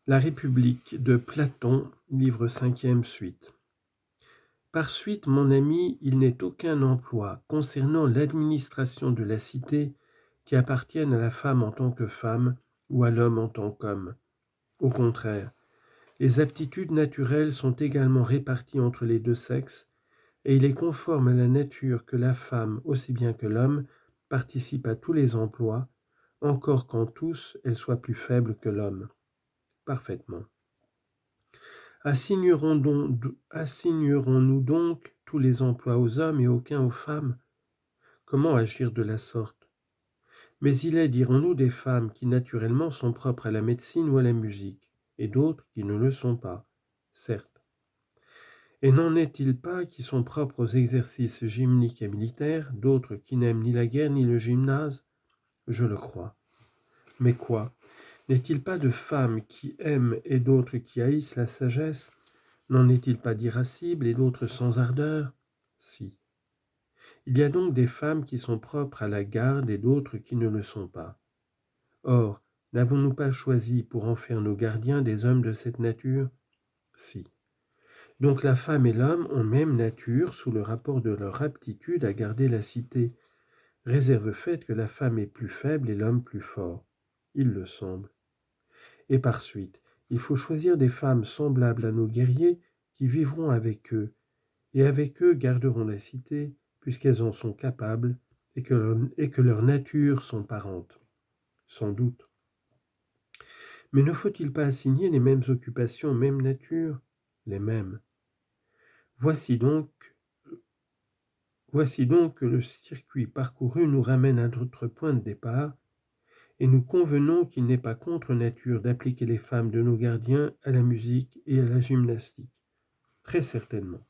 La République de Platon, livre 5e, suite. Par suite, mon ami, il n'est aucun emploi concernant l'administration de la cité qui appartienne à la femme en tant que femme ou à l'homme en tant qu'homme. Au contraire, les aptitudes naturelles sont également réparties entre les deux sexes, et il est conforme à la nature que la femme, aussi bien que l'homme, participe à tous les emplois, encore qu'en tous elle soit plus faible que l'homme. Parfaitement. Assignerons-nous donc tous les emplois aux hommes et aucun aux femmes? Comment agir de la sorte? Mais il est, dirons-nous, des femmes qui naturellement sont propres à la médecine ou à la musique, et d'autres qui ne le sont pas, certes. Et n'en est-il pas qui sont propres aux exercices gymniques et militaires, d'autres qui n'aiment ni la guerre ni le gymnase? Je le crois. Mais quoi? N'est-il pas de femmes qui aiment et d'autres qui haïssent la sagesse? N'en est-il pas d'irascibles et d'autres sans ardeur? Si. Il y a donc des femmes qui sont propres à la garde et d'autres qui ne le sont pas. Or, n'avons-nous pas choisi pour en faire nos gardiens des hommes de cette nature? Si. Donc la femme et l'homme ont même nature sous le rapport de leur aptitude à garder la cité, réserve faite que la femme est plus faible et l'homme plus fort. Il le semble. Et par suite, il faut choisir des femmes semblables à nos guerriers qui vivront avec eux, et avec eux garderont la cité, puisqu'elles en sont capables, et que leurs natures sont parentes. Sans doute. Mais ne faut-il pas assigner les mêmes occupations aux mêmes natures? Les mêmes. Voici donc que le circuit parcouru nous ramène à notre point de départ, et nous convenons qu'il n'est pas contre nature d'appliquer les femmes de nos gardiens à la musique et à la gymnastique. Très certainement.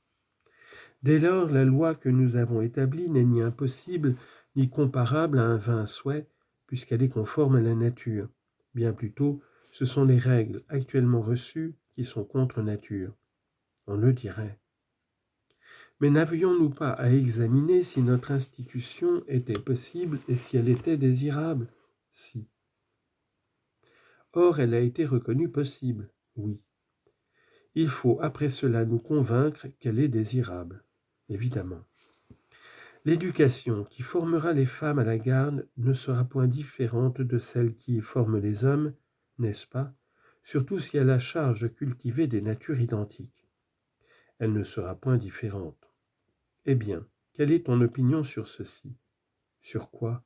Dès lors, la loi que nous avons établie n'est ni impossible, ni comparable à un vain souhait, puisqu'elle est conforme à la nature. Bien plutôt, ce sont les règles actuellement reçues qui sont contre nature. On le dirait. Mais n'avions-nous pas à examiner si notre institution était possible et si elle était désirable? Si. Or, elle a été reconnue possible, oui. Il faut après cela nous convaincre qu'elle est désirable, évidemment. L'éducation qui formera les femmes à la garde ne sera point différente de celle qui forme les hommes, n'est-ce pas? Surtout si elle a charge de cultiver des natures identiques. Elle ne sera point différente. Eh bien, quelle est ton opinion sur ceci? Sur quoi?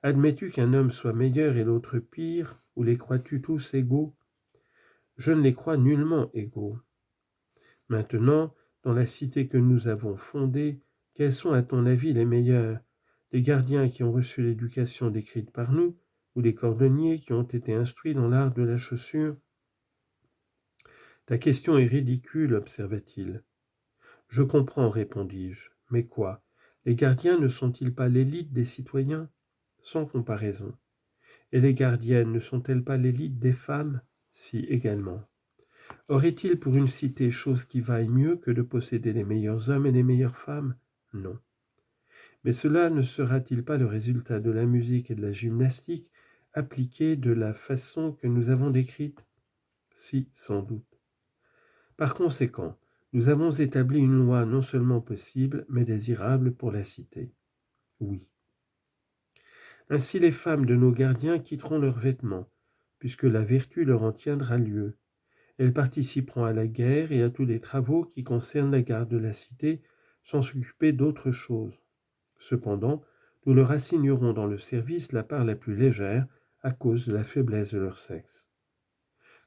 Admets-tu qu'un homme soit meilleur et l'autre pire, ou les crois-tu tous égaux? Je ne les crois nullement égaux. Maintenant, dans la cité que nous avons fondée, quels sont à ton avis les meilleurs? Les gardiens qui ont reçu l'éducation décrite par nous, ou les cordonniers qui ont été instruits dans l'art de la chaussure? Ta question est ridicule, observa-t-il. Je comprends, répondis-je. Mais quoi? Les gardiens ne sont-ils pas l'élite des citoyens? Sans comparaison. Et les gardiennes ne sont-elles pas l'élite des femmes? Si, également. Aurait-il pour une cité chose qui vaille mieux que de posséder les meilleurs hommes et les meilleures femmes? Non. Mais cela ne sera-t-il pas le résultat de la musique et de la gymnastique appliquées de la façon que nous avons décrite? Si, sans doute. Par conséquent, nous avons établi une loi non seulement possible, mais désirable pour la cité. Oui. Ainsi les femmes de nos gardiens quitteront leurs vêtements, puisque la vertu leur en tiendra lieu. Elles participeront à la guerre et à tous les travaux qui concernent la garde de la cité, sans s'occuper d'autre chose. Cependant, nous leur assignerons dans le service la part la plus légère à cause de la faiblesse de leur sexe.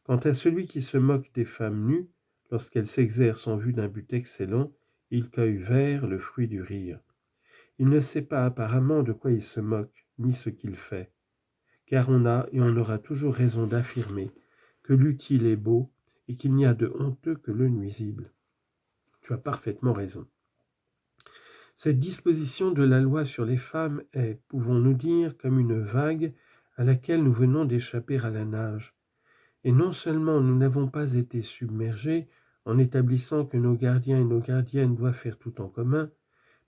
Quant à celui qui se moque des femmes nues, lorsqu'elles s'exercent en vue d'un but excellent, il cueille vert le fruit du rire. Il ne sait pas apparemment de quoi il se moque, ni ce qu'il fait, car on a et on aura toujours raison d'affirmer que l'utile est beau et qu'il n'y a de honteux que le nuisible. Tu as parfaitement raison. Cette disposition de la loi sur les femmes est, pouvons-nous dire, comme une vague à laquelle nous venons d'échapper à la nage. Et non seulement nous n'avons pas été submergés en établissant que nos gardiens et nos gardiennes doivent faire tout en commun,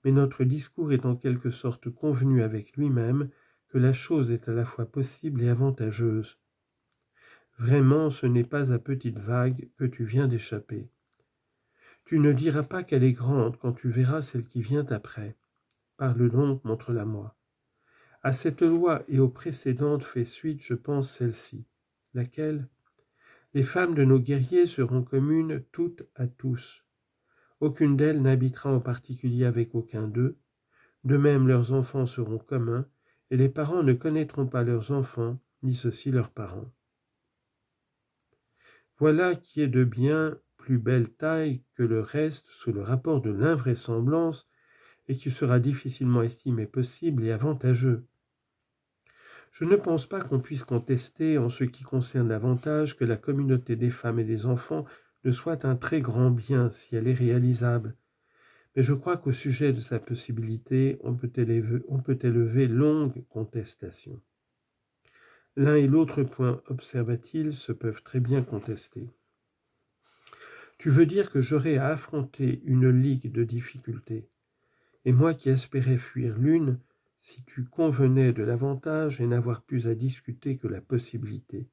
mais notre discours est en quelque sorte convenu avec lui-même que la chose est à la fois possible et avantageuse. Vraiment, ce n'est pas à petite vague que tu viens d'échapper. Tu ne diras pas qu'elle est grande quand tu verras celle qui vient après. Parle donc, montre-la-moi. À cette loi et aux précédentes fait suite, je pense, celle-ci. Laquelle? Les femmes de nos guerriers seront communes toutes à tous. Aucune d'elles n'habitera en particulier avec aucun d'eux. De même, leurs enfants seront communs, et les parents ne connaîtront pas leurs enfants, ni ceux-ci leurs parents. Voilà qui est de bien plus belle taille que le reste sous le rapport de l'invraisemblance, et qui sera difficilement estimé possible et avantageux. Je ne pense pas qu'on puisse contester, en ce qui concerne l'avantage, que la communauté des femmes et des enfants ne soit un très grand bien si elle est réalisable. Mais je crois qu'au sujet de sa possibilité, on peut élever longue contestation. L'un et l'autre point, observa-t-il, se peuvent très bien contester. Tu veux dire que j'aurais à affronter une ligue de difficultés, et moi qui espérais fuir l'une, si tu convenais de l'avantage et n'avoir plus à discuter que la possibilité.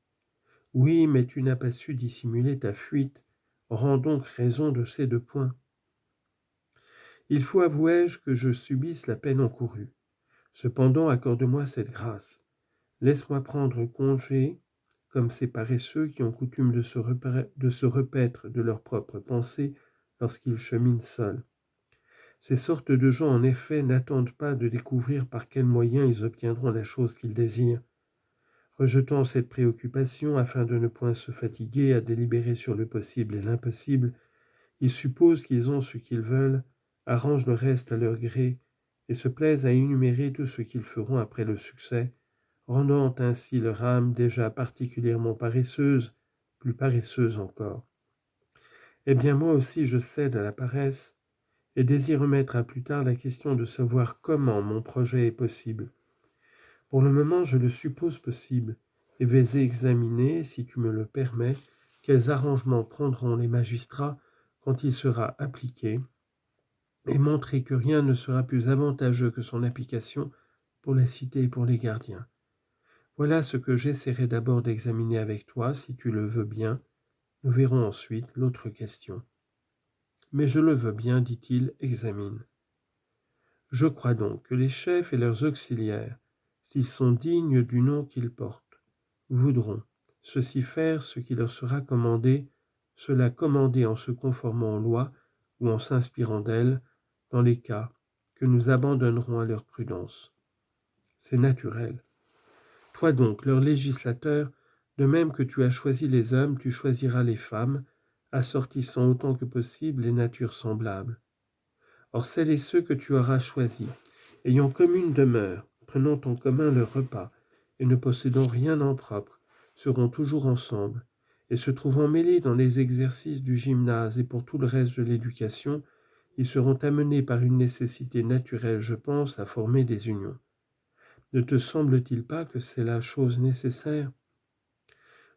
Oui, mais tu n'as pas su dissimuler ta fuite. Rends donc raison de ces deux points. Il faut, avouai-je, que je subisse la peine encourue. Cependant, accorde-moi cette grâce. Laisse-moi prendre congé, comme ces paresseux qui ont coutume de se repaître de leurs propres pensées lorsqu'ils cheminent seuls. Ces sortes de gens, en effet, n'attendent pas de découvrir par quels moyens ils obtiendront la chose qu'ils désirent. Rejetant cette préoccupation afin de ne point se fatiguer à délibérer sur le possible et l'impossible, ils supposent qu'ils ont ce qu'ils veulent, arrangent le reste à leur gré et se plaisent à énumérer tout ce qu'ils feront après le succès, rendant ainsi leur âme déjà particulièrement paresseuse, plus paresseuse encore. Eh bien moi aussi je cède à la paresse et désire remettre à plus tard la question de savoir comment mon projet est possible. Pour le moment je le suppose possible et vais examiner, si tu me le permets, quels arrangements prendront les magistrats quand il sera appliqué, et montrer que rien ne sera plus avantageux que son application pour la cité et pour les gardiens. Voilà ce que j'essaierai d'abord d'examiner avec toi, si tu le veux bien. Nous verrons ensuite l'autre question. Mais je le veux bien, dit-il, examine. Je crois donc que les chefs et leurs auxiliaires, s'ils sont dignes du nom qu'ils portent, voudront, ceux-ci faire ce qui leur sera commandé, cela commandé en se conformant aux lois ou en s'inspirant d'elles, dans les cas que nous abandonnerons à leur prudence. C'est naturel. Toi donc, leur législateur, de même que tu as choisi les hommes, tu choisiras les femmes, assortissant autant que possible les natures semblables. Or celles et ceux que tu auras choisis, ayant commune demeure, prenant en commun leur repas, et ne possédant rien en propre, seront toujours ensemble, et se trouvant mêlés dans les exercices du gymnase et pour tout le reste de l'éducation, ils seront amenés par une nécessité naturelle, je pense, à former des unions. Ne te semble-t-il pas que c'est la chose nécessaire?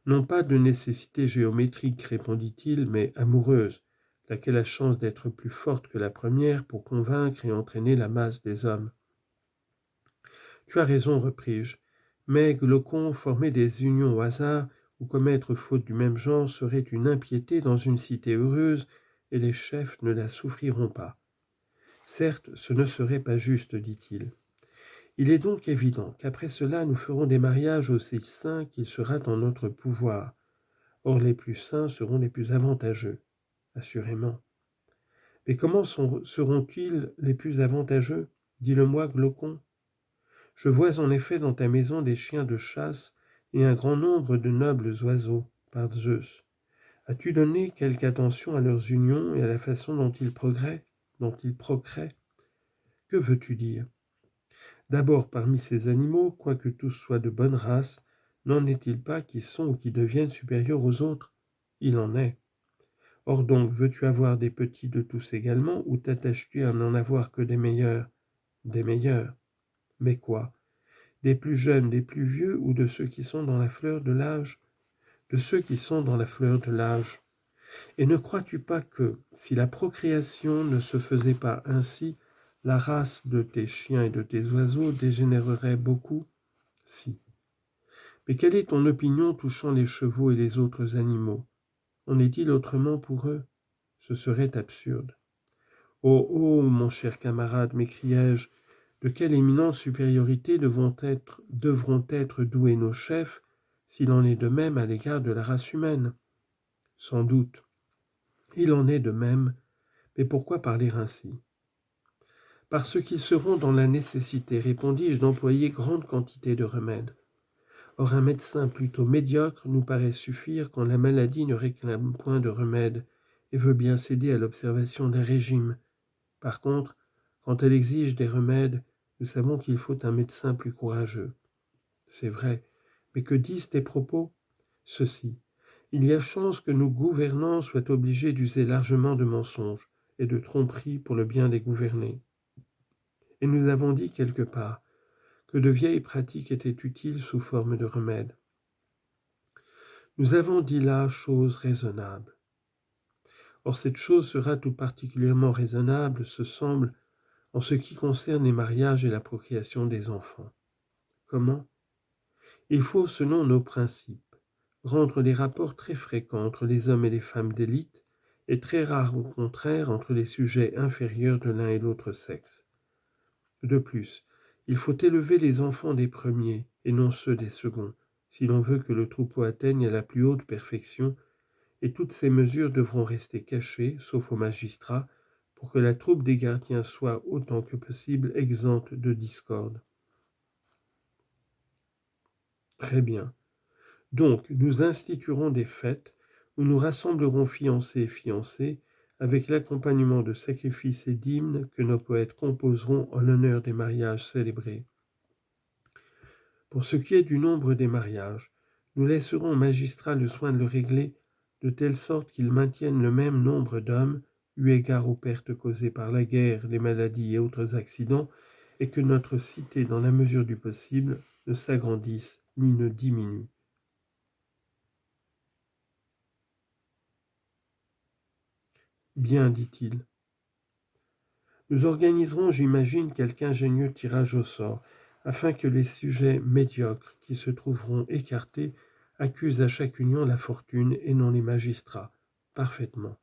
Non pas de nécessité géométrique, répondit-il, mais amoureuse, laquelle a chance d'être plus forte que la première pour convaincre et entraîner la masse des hommes. Tu as raison, repris-je, mais Glaucon, former des unions au hasard ou commettre faute du même genre serait une impiété dans une cité heureuse, et les chefs ne la souffriront pas. Certes, ce ne serait pas juste, dit-il. Il est donc évident qu'après cela, nous ferons des mariages aussi saints qu'il sera en notre pouvoir. Or, les plus saints seront les plus avantageux, assurément. Mais comment seront-ils les plus avantageux? Dis-le-moi, Glaucon. Je vois en effet dans ta maison des chiens de chasse et un grand nombre de nobles oiseaux, par Zeus. As-tu donné quelque attention à leurs unions et à la façon dont ils procréent? Que veux-tu dire? D'abord, parmi ces animaux, quoique tous soient de bonne race, n'en est-il pas qui sont ou qui deviennent supérieurs aux autres? Il en est. Or donc, veux-tu avoir des petits de tous également, ou t'attaches-tu à n'en avoir que des meilleurs? Des meilleurs. Mais quoi? Des plus jeunes, des plus vieux, ou de ceux qui sont dans la fleur de l'âge? De ceux qui sont dans la fleur de l'âge. Et ne crois-tu pas que, si la procréation ne se faisait pas ainsi, la race de tes chiens et de tes oiseaux dégénérerait beaucoup? Si. Mais quelle est ton opinion touchant les chevaux et les autres animaux? En est-il autrement pour eux? Ce serait absurde. Oh, oh, mon cher camarade, m'écriai-je, de quelle éminente supériorité devront être doués nos chefs, s'il en est de même à l'égard de la race humaine? Sans doute, il en est de même, mais pourquoi parler ainsi? Parce qu'ils seront dans la nécessité, répondis-je, d'employer grande quantité de remèdes. Or un médecin plutôt médiocre nous paraît suffire quand la maladie ne réclame point de remède et veut bien céder à l'observation d'un régime. Par contre, quand elle exige des remèdes, nous savons qu'il faut un médecin plus courageux. C'est vrai, mais que disent tes propos? Ceci. Il y a chance que nos gouvernants soient obligés d'user largement de mensonges et de tromperies pour le bien des gouvernés. Et nous avons dit quelque part que de vieilles pratiques étaient utiles sous forme de remèdes. Nous avons dit là chose raisonnable. Or cette chose sera tout particulièrement raisonnable, ce semble, en ce qui concerne les mariages et la procréation des enfants. Comment? Il faut, selon nos principes, rendre des rapports très fréquents entre les hommes et les femmes d'élite et très rares au contraire entre les sujets inférieurs de l'un et l'autre sexe. De plus, il faut élever les enfants des premiers et non ceux des seconds, si l'on veut que le troupeau atteigne la plus haute perfection, et toutes ces mesures devront rester cachées, sauf aux magistrats, pour que la troupe des gardiens soit autant que possible exempte de discorde. Très bien. Donc, nous instituerons des fêtes où nous rassemblerons fiancés et fiancées avec l'accompagnement de sacrifices et d'hymnes que nos poètes composeront en l'honneur des mariages célébrés. Pour ce qui est du nombre des mariages, nous laisserons aux magistrats le soin de le régler de telle sorte qu'ils maintiennent le même nombre d'hommes, eu égard aux pertes causées par la guerre, les maladies et autres accidents, et que notre cité, dans la mesure du possible, ne s'agrandisse ni ne diminue. Bien, dit-il. Nous organiserons, j'imagine, quelque ingénieux tirage au sort, afin que les sujets médiocres qui se trouveront écartés accusent à chaque union la fortune et non les magistrats. Parfaitement.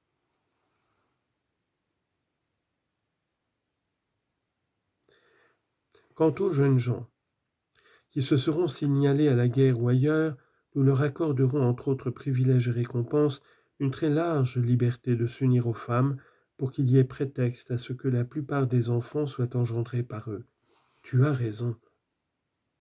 Quant aux jeunes gens qui se seront signalés à la guerre ou ailleurs, nous leur accorderons, entre autres privilèges et récompenses, une très large liberté de s'unir aux femmes pour qu'il y ait prétexte à ce que la plupart des enfants soient engendrés par eux. Tu as raison.